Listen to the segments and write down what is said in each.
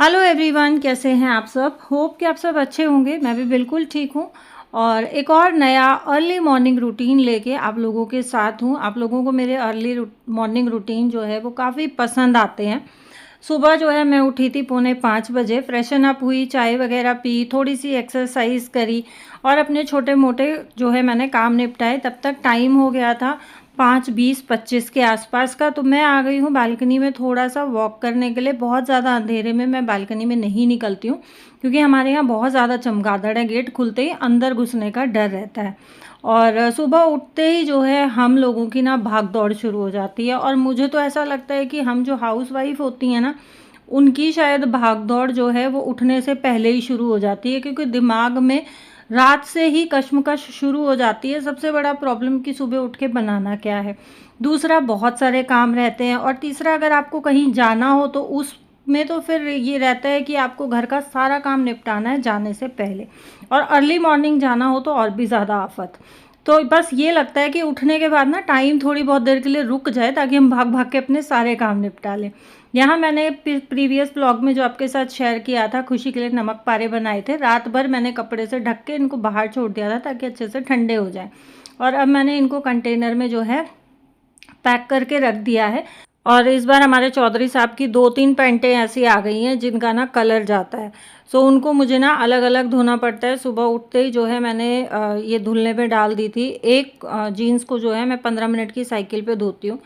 Hello everyone, कैसे हैं आप सब। होप कि आप सब अच्छे होंगे। मैं भी बिल्कुल ठीक हूँ और एक और नया अर्ली मॉर्निंग रूटीन लेके आप लोगों के साथ हूँ। आप लोगों को मेरे अर्ली मॉर्निंग रूटीन जो है वो काफ़ी पसंद आते हैं। सुबह जो है मैं उठी थी 4:45 बजे, फ्रेशन अप हुई, चाय वगैरह पी, थोड़ी सी एक्सरसाइज करी और अपने छोटे मोटे जो है मैंने काम निपटाए। तब तक टाइम हो गया था 5:20-25 के आसपास का। तो मैं आ गई हूँ बालकनी में थोड़ा सा वॉक करने के लिए। बहुत ज़्यादा अंधेरे में मैं बालकनी में नहीं निकलती हूँ क्योंकि हमारे यहाँ बहुत ज़्यादा चमगादड़ है। गेट खुलते ही अंदर घुसने का डर रहता है और सुबह उठते ही जो है हम लोगों की ना भाग दौड़ शुरू हो जाती है। और मुझे तो ऐसा लगता है कि हम जो हाउस वाइफ होती हैं ना, उनकी शायद भाग दौड़ जो है वो उठने से पहले ही शुरू हो जाती है, क्योंकि दिमाग में रात से ही कश्मकश शुरू हो जाती है। सबसे बड़ा प्रॉब्लम कि सुबह उठ के बनाना क्या है, दूसरा बहुत सारे काम रहते हैं, और तीसरा अगर आपको कहीं जाना हो तो उसमें तो फिर ये रहता है कि आपको घर का सारा काम निपटाना है जाने से पहले, और अर्ली मॉर्निंग जाना हो तो और भी ज़्यादा आफत। तो बस ये लगता है कि उठने के बाद ना टाइम थोड़ी बहुत देर के लिए रुक जाए ताकि हम भाग भाग के अपने सारे काम निपटा लें। यहाँ मैंने प्रीवियस ब्लॉग में जो आपके साथ शेयर किया था, खुशी के लिए नमक पारे बनाए थे। रात भर मैंने कपड़े से ढक के इनको बाहर छोड़ दिया था ताकि अच्छे से ठंडे हो जाए, और अब मैंने इनको कंटेनर में जो है पैक करके रख दिया है। और इस बार हमारे चौधरी साहब की 2-3 पैंटें ऐसी आ गई हैं जिनका ना कलर जाता है, सो उनको मुझे ना अलग अलग धोना पड़ता है। सुबह उठते ही जो है मैंने ये धुलने पे डाल दी थी। एक जीन्स को जो है मैं 15 मिनट की साइकिल पे धोती हूँ,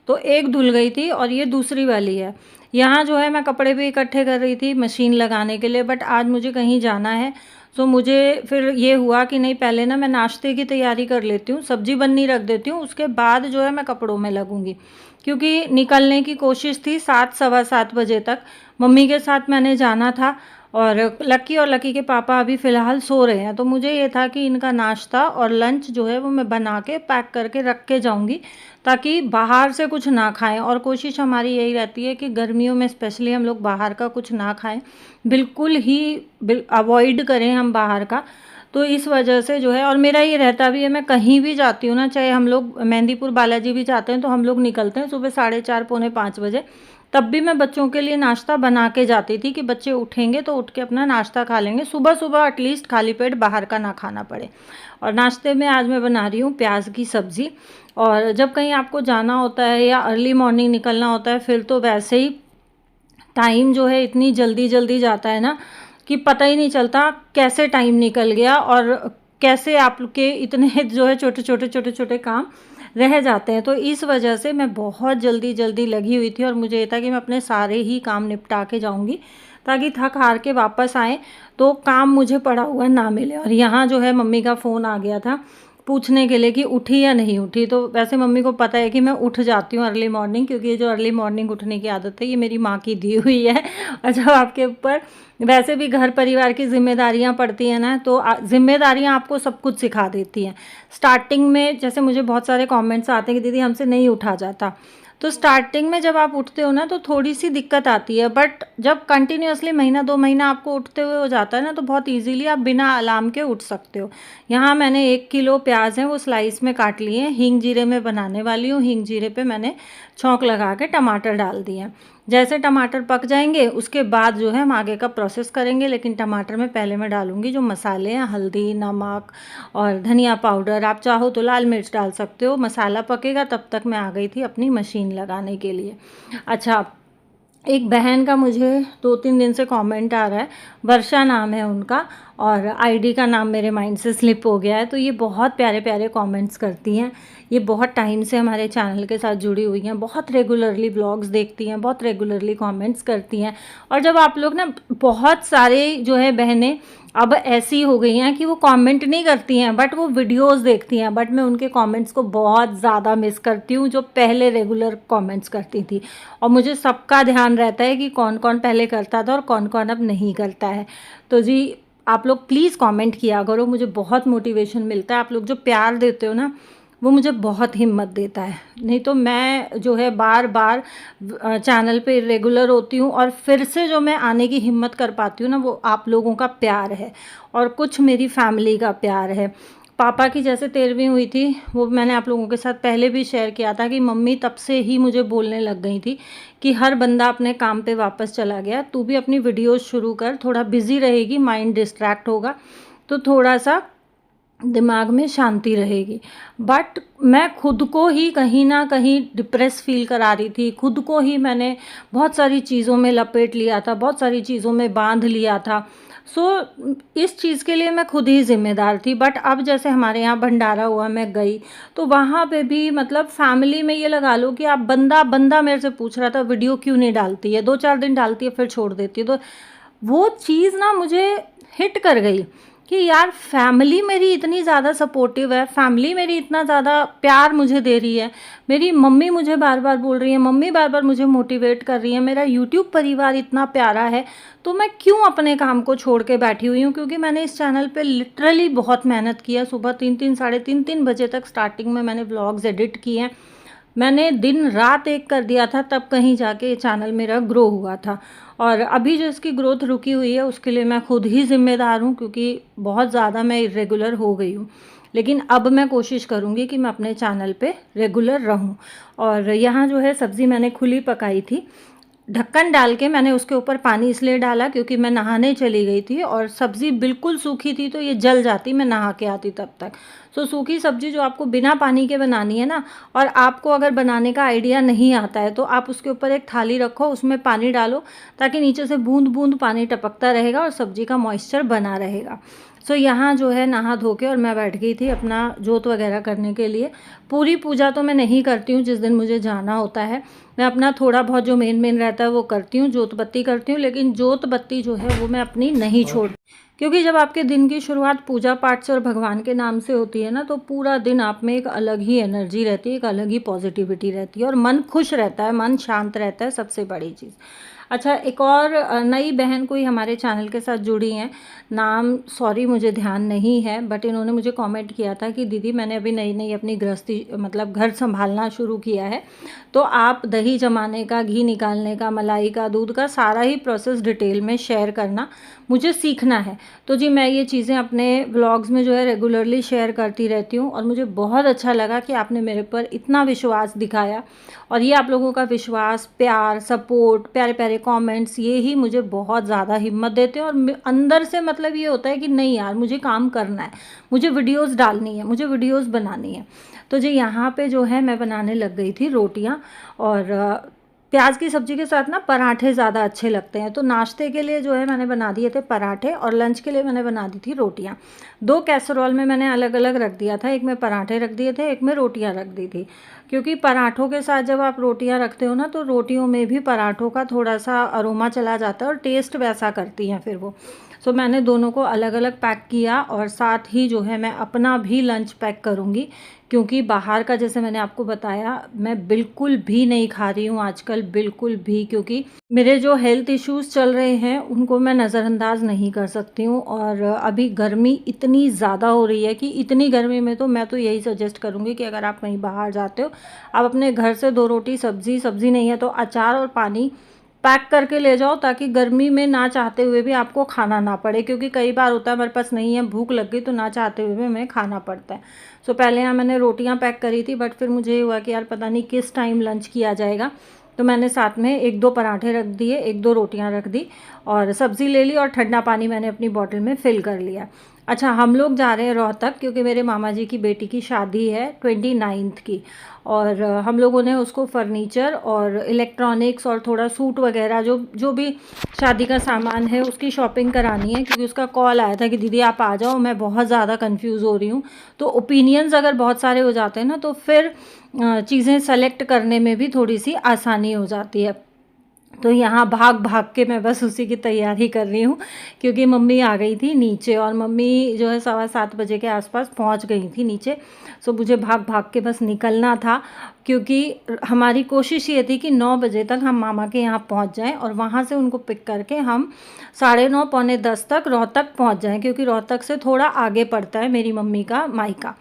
तो एक धुल गई थी और ये दूसरी वाली है। यहाँ जो है मैं कपड़े भी इकट्ठे कर रही थी मशीन लगाने के लिए, बट आज मुझे कहीं जाना है। सो मुझे फिर ये हुआ कि नहीं, पहले ना मैं नाश्ते की तैयारी कर लेती हूँ, सब्जी बननी रख देती हूँ, उसके बाद जो है मैं कपड़ों में लगूंगी। क्योंकि निकलने की कोशिश थी 7-7:15 बजे तक। मम्मी के साथ मैंने जाना था और लक्की और लक्की के पापा अभी फ़िलहाल सो रहे हैं, तो मुझे ये था कि इनका नाश्ता और लंच जो है वो मैं बना के पैक करके रख के जाऊंगी ताकि बाहर से कुछ ना खाएं। और कोशिश हमारी यही रहती है कि गर्मियों में स्पेशली हम लोग बाहर का कुछ ना खाएं, बिल्कुल ही अवॉइड करें हम बाहर का। तो इस वजह से जो है, और मेरा ये रहता भी है, मैं कहीं भी जाती हूँ ना, चाहे हम लोग मेहंदीपुर बालाजी भी जाते हैं तो हम लोग निकलते हैं सुबह 4:30-4:45 बजे, तब भी मैं बच्चों के लिए नाश्ता बना के जाती थी कि बच्चे उठेंगे तो उठ के अपना नाश्ता खा लेंगे। सुबह सुबह एटलीस्ट खाली पेट बाहर का ना खाना पड़े। और नाश्ते में आज मैं बना रही हूँ प्याज की सब्ज़ी। और जब कहीं आपको जाना होता है या अर्ली मॉर्निंग निकलना होता है, फिर तो वैसे ही टाइम जो है इतनी जल्दी जल्दी जाता है ना कि पता ही नहीं चलता कैसे टाइम निकल गया और कैसे आपके इतने जो है छोटे छोटे काम रह जाते हैं। तो इस वजह से मैं बहुत जल्दी जल्दी लगी हुई थी और मुझे ये था कि मैं अपने सारे ही काम निपटा के जाऊंगी ताकि थक हार के वापस आए तो काम मुझे पड़ा हुआ ना मिले। और यहाँ जो है मम्मी का फ़ोन आ गया था पूछने के लिए कि उठी या नहीं उठी। तो वैसे मम्मी को पता है कि मैं उठ जाती हूँ अर्ली मॉर्निंग, क्योंकि ये जो अर्ली मॉर्निंग उठने की आदत है ये मेरी माँ की दी हुई है। और जब आपके ऊपर वैसे भी घर परिवार की जिम्मेदारियाँ पड़ती हैं ना, तो जिम्मेदारियाँ आपको सब कुछ सिखा देती हैं। स्टार्टिंग में जैसे मुझे बहुत सारे कमेंट्स आते हैं कि दीदी हमसे नहीं उठा जाता, तो स्टार्टिंग में जब आप उठते हो ना तो थोड़ी सी दिक्कत आती है, बट जब कंटिन्यूअसली महीना 2 महीना आपको उठते हुए हो जाता है ना तो बहुत इजीली आप बिना अलार्म के उठ सकते हो। यहाँ मैंने 1 किलो प्याज है वो स्लाइस में काट लिए हैं, हींग जीरे में बनाने वाली हूँ। हींग जीरे पे मैंने छौंक लगा के टमाटर डाल दिए हैं। जैसे टमाटर पक जाएंगे उसके बाद जो है हम आगे का प्रोसेस करेंगे, लेकिन टमाटर में पहले मैं डालूंगी जो मसाले हैं, हल्दी, नमक और धनिया पाउडर। आप चाहो तो लाल मिर्च डाल सकते हो। मसाला पकेगा तब तक मैं आ गई थी अपनी मशीन लगाने के लिए। अच्छा, एक बहन का मुझे 2-3 दिन से कमेंट आ रहा है, वर्षा नाम है उनका और आईडी का नाम मेरे माइंड से स्लिप हो गया है। तो ये बहुत प्यारे प्यारे कमेंट्स करती हैं, ये बहुत टाइम से हमारे चैनल के साथ जुड़ी हुई हैं, बहुत रेगुलरली ब्लॉग्स देखती हैं, बहुत रेगुलरली कमेंट्स करती हैं। और जब आप लोग ना, बहुत सारे जो है बहनें अब ऐसी हो गई हैं कि वो कमेंट नहीं करती हैं बट वो वीडियोस देखती हैं, बट मैं उनके कमेंट्स को बहुत ज़्यादा मिस करती हूँ जो पहले रेगुलर कमेंट्स करती थी। और मुझे सबका ध्यान रहता है कि कौन कौन पहले करता था और कौन कौन अब नहीं करता है। तो जी, आप लोग प्लीज़ कमेंट किया करो, मुझे बहुत मोटिवेशन मिलता है। आप लोग जो प्यार देते हो ना वो मुझे बहुत हिम्मत देता है, नहीं तो मैं जो है बार बार चैनल पे रेगुलर होती हूँ और फिर से जो मैं आने की हिम्मत कर पाती हूँ ना वो आप लोगों का प्यार है और कुछ मेरी फैमिली का प्यार है। पापा की जैसे 13वीं हुई थी, वो मैंने आप लोगों के साथ पहले भी शेयर किया था कि मम्मी तब से ही मुझे बोलने लग गई थी कि हर बंदा अपने काम पे वापस चला गया, तू भी अपनी वीडियोस शुरू कर, थोड़ा बिजी रहेगी, माइंड डिस्ट्रैक्ट होगा तो थोड़ा सा दिमाग में शांति रहेगी। बट मैं खुद को ही कहीं ना कहीं डिप्रेस फील करा रही थी, खुद को ही मैंने बहुत सारी चीज़ों में लपेट लिया था, बहुत सारी चीज़ों में बांध लिया था। इस चीज़ के लिए मैं खुद ही ज़िम्मेदार थी। बट अब जैसे हमारे यहाँ भंडारा हुआ, मैं गई तो वहाँ पे भी मतलब फैमिली में ये लगा लो कि आप बंदा बंदा मेरे से पूछ रहा था वीडियो क्यों नहीं डालती है, 2-4 दिन डालती है फिर छोड़ देती है। तो वो चीज़ ना मुझे हिट कर गई कि यार फैमिली मेरी इतनी ज़्यादा सपोर्टिव है, फैमिली मेरी इतना ज़्यादा प्यार मुझे दे रही है, मेरी मम्मी मुझे बार बार बोल रही है, मम्मी बार बार मुझे मोटिवेट कर रही है, मेरा यूट्यूब परिवार इतना प्यारा है, तो मैं क्यों अपने काम को छोड़ के बैठी हुई हूँ। क्योंकि मैंने इस चैनल पे लिटरली बहुत मेहनत किया, सुबह 3-3 साढ़े 3-3 बजे तक स्टार्टिंग में मैंने व्लॉग्स एडिट किए हैं, मैंने दिन रात एक कर दिया था, तब कहीं जाके ये चैनल मेरा ग्रो हुआ था। और अभी जो इसकी ग्रोथ रुकी हुई है उसके लिए मैं खुद ही ज़िम्मेदार हूँ, क्योंकि बहुत ज़्यादा मैं इरेगुलर हो गई हूँ। लेकिन अब मैं कोशिश करूँगी कि मैं अपने चैनल पे रेगुलर रहूँ। और यहाँ जो है सब्ज़ी मैंने खुली पकाई थी, ढक्कन डाल के मैंने उसके ऊपर पानी इसलिए डाला क्योंकि मैं नहाने चली गई थी और सब्ज़ी बिल्कुल सूखी थी तो ये जल जाती, मैं नहा के आती तब तक। सूखी सब्ज़ी जो आपको बिना पानी के बनानी है ना, और आपको अगर बनाने का आइडिया नहीं आता है तो आप उसके ऊपर एक थाली रखो, उसमें पानी डालो ताकि नीचे से बूंद बूंद पानी टपकता रहेगा और सब्ज़ी का मॉइस्चर बना रहेगा। यहाँ जो है नहा धो के और मैं बैठ गई थी अपना जोत वगैरह करने के लिए। पूरी पूजा तो मैं नहीं करती हूँ, जिस दिन मुझे जाना होता है मैं अपना थोड़ा बहुत जो मेन रहता है वो करती हूँ, जोत बत्ती करती हूँ, लेकिन जोत बत्ती जो है वो मैं अपनी नहीं छोड़, क्योंकि जब आपके दिन की शुरुआत पूजा पाठ से और भगवान के नाम से होती है ना, तो पूरा दिन आप में एक अलग ही एनर्जी रहती है, एक अलग ही पॉजिटिविटी रहती है और मन खुश रहता है, मन शांत रहता है, सबसे बड़ी चीज़। अच्छा, एक और नई बहन कोई हमारे चैनल के साथ जुड़ी हैं, नाम सॉरी मुझे ध्यान नहीं है, बट इन्होंने मुझे कमेंट किया था कि दीदी मैंने अभी नई नई अपनी गृहस्थी मतलब घर संभालना शुरू किया है, तो आप दही जमाने का, घी निकालने का, मलाई का, दूध का सारा ही प्रोसेस डिटेल में शेयर करना, मुझे सीखना है। तो जी मैं ये चीज़ें अपने व्लॉग्स में जो है रेगुलरली शेयर करती रहती हूँ और मुझे बहुत अच्छा लगा कि आपने मेरे पर इतना विश्वास दिखाया। और ये आप लोगों का विश्वास, प्यार, सपोर्ट, प्यारे प्यारे कमेंट्स, ये ही मुझे बहुत ज़्यादा हिम्मत देते हैं और अंदर से मतलब ये होता है कि नहीं यार मुझे काम करना है, मुझे वीडियोस डालनी है, मुझे वीडियोस बनानी है। तो जी यहाँ पे जो है मैं बनाने लग गई थी रोटियाँ, और प्याज की सब्ज़ी के साथ ना पराठे ज़्यादा अच्छे लगते हैं। तो नाश्ते के लिए जो है मैंने बना दिए थे पराठे और लंच के लिए मैंने बना दी थी रोटियाँ। 2 कैसरोल में मैंने अलग अलग रख दिया था, एक में पराठे रख दिए थे, एक में रोटियाँ रख दी थी। क्योंकि पराठों के साथ जब आप रोटियाँ रखते हो ना, तो रोटियों में भी पराठों का थोड़ा सा अरोमा चला जाता है और टेस्ट वैसा करती हैं फिर वो। मैंने दोनों को अलग अलग पैक किया और साथ ही जो है मैं अपना भी लंच पैक करूँगी, क्योंकि बाहर का जैसे मैंने आपको बताया मैं बिल्कुल भी नहीं खा रही हूँ आजकल, बिल्कुल भी, क्योंकि मेरे जो हेल्थ इश्यूज़ चल रहे हैं उनको मैं नज़रअंदाज नहीं कर सकती हूँ। और अभी गर्मी इतनी ज़्यादा हो रही है कि इतनी गर्मी में तो मैं तो यही सजेस्ट करूँगी कि अगर आप कहीं बाहर जाते हो, आप अपने घर से 2 रोटी सब्ज़ी नहीं है तो अचार और पानी पैक करके ले जाओ, ताकि गर्मी में ना चाहते हुए भी आपको खाना ना पड़े। क्योंकि कई बार होता है हमारे पास नहीं है, भूख लग गई तो ना चाहते हुए भी हमें खाना पड़ता है। पहले यहाँ मैंने रोटियाँ पैक करी थी, बट फिर मुझे ये हुआ कि यार पता नहीं किस टाइम लंच किया जाएगा, तो मैंने साथ में 1-2 पराठे रख दिए, 1-2 रोटियाँ रख दी और सब्ज़ी ले ली और ठंडा पानी मैंने अपनी बॉटल में फ़िल कर लिया। अच्छा, हम लोग जा रहे हैं रोहतक, क्योंकि मेरे मामा जी की बेटी की शादी है 29 की, और हम लोगों ने उसको फर्नीचर और इलेक्ट्रॉनिक्स और थोड़ा सूट वगैरह जो भी शादी का सामान है उसकी शॉपिंग करानी है। क्योंकि उसका कॉल आया था कि दीदी आप आ जाओ, मैं बहुत ज़्यादा कंफ्यूज हो रही हूँ। तो ओपिनियंस अगर बहुत सारे हो जाते हैं ना, तो फिर चीज़ें सेलेक्ट करने में भी थोड़ी सी आसानी हो जाती है। तो यहाँ भाग भाग के मैं बस उसी की तैयारी कर रही हूँ, क्योंकि मम्मी आ गई थी नीचे और मम्मी जो है 7:15 बजे के आसपास पहुँच गई थी नीचे। मुझे भाग भाग के बस निकलना था, क्योंकि हमारी कोशिश ये थी कि 9 बजे तक हम मामा के यहाँ पहुँच जाएं और वहाँ से उनको पिक करके हम 9:30 पौने 10 तक रोहतक पहुँच जाएं, क्योंकि रोहतक से थोड़ा आगे पड़ता है मेरी मम्मी का मायका।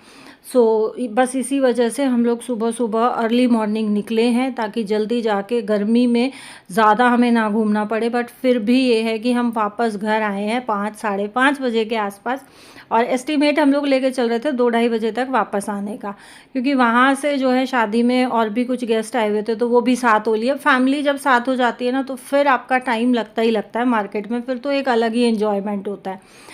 बस इसी वजह से हम लोग सुबह सुबह अर्ली मॉर्निंग निकले हैं, ताकि जल्दी जाके गर्मी में ज़्यादा हमें ना घूमना पड़े। बट फिर भी ये है कि हम वापस घर आए हैं 5 साढ़े 5 बजे के आसपास, और एस्टिमेट हम लोग लेके चल रहे थे 2 ढाई बजे तक वापस आने का, क्योंकि वहाँ से जो है शादी में और भी कुछ गेस्ट आए हुए थे, तो वो भी साथ हो लिए। फैमिली जब साथ हो जाती है ना, तो फिर आपका टाइम लगता ही लगता है मार्केट में, फिर तो एक अलग ही एन्जॉयमेंट होता है।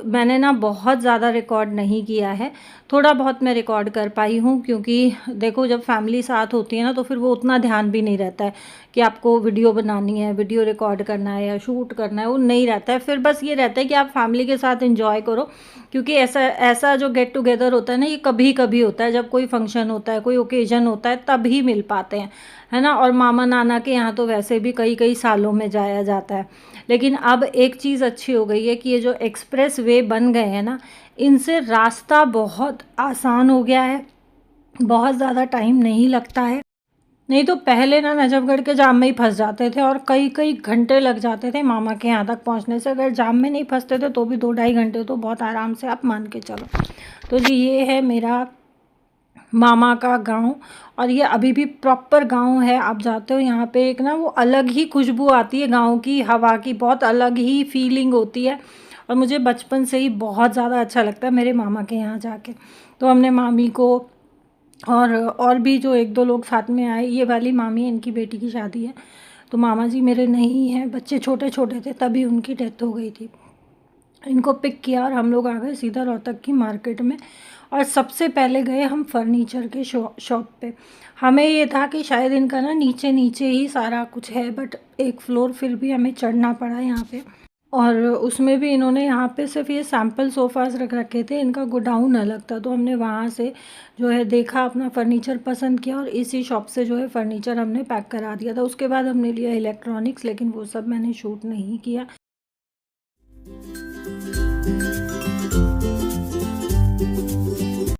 मैंने ना बहुत ज़्यादा रिकॉर्ड नहीं किया है, थोड़ा बहुत मैं रिकॉर्ड कर पाई हूँ, क्योंकि देखो जब फैमिली साथ होती है ना, तो फिर वो उतना ध्यान भी नहीं रहता है कि आपको वीडियो बनानी है, वीडियो रिकॉर्ड करना है या शूट करना है, वो नहीं रहता है। फिर बस ये रहता है कि आप फैमिली के साथ एंजॉय करो, क्योंकि ऐसा ऐसा जो गेट टुगेदर होता है ना, ये कभी कभी होता है, जब कोई फंक्शन होता है, कोई ओकेजन होता है, तब ही मिल पाते हैं, है ना। और मामा नाना के यहाँ तो वैसे भी कई कई सालों में जाया जाता है। लेकिन अब एक चीज़ अच्छी हो गई है कि ये जो एक्सप्रेस वे बन गए हैं ना, इनसे रास्ता बहुत आसान हो गया है, बहुत ज़्यादा टाइम नहीं लगता है। नहीं तो पहले ना नजफगढ़ के जाम में ही फंस जाते थे, और कई कई घंटे लग जाते थे मामा के यहाँ तक पहुँचने से। अगर जाम में नहीं फंसते थे तो भी 2 ढाई घंटे तो बहुत आराम से आप मान के चलो। तो जी ये है मेरा मामा का गांव, और ये अभी भी प्रॉपर गांव है। आप जाते हो यहाँ पे, एक ना वो अलग ही खुशबू आती है गांव की हवा की, बहुत अलग ही फीलिंग होती है, और मुझे बचपन से ही बहुत ज़्यादा अच्छा लगता है मेरे मामा के यहाँ जाके। तो हमने मामी को और भी जो एक दो लोग साथ में आए, ये वाली मामी है, इनकी बेटी की शादी है, तो मामा जी मेरे नहीं हैं, बच्चे छोटे छोटे थे तभी उनकी डेथ हो गई थी। इनको पिक किया और हम लोग आ गए सीधा रोहतक की मार्केट में, और सबसे पहले गए हम फर्नीचर के शॉप पे। हमें ये था कि शायद इनका ना नीचे नीचे ही सारा कुछ है, बट एक फ्लोर फिर भी हमें चढ़ना पड़ा यहाँ पे। और उसमें भी इन्होंने यहाँ पे सिर्फ ये सैम्पल सोफ़ाज़ रख रखे थे, इनका गोडाउन अलग था। तो हमने वहाँ से जो है देखा, अपना फ़र्नीचर पसंद किया, और इसी शॉप से जो है फ़र्नीचर हमने पैक करा दिया था। उसके बाद हमने लिया इलेक्ट्रॉनिक्स, लेकिन वो सब मैंने शूट नहीं किया।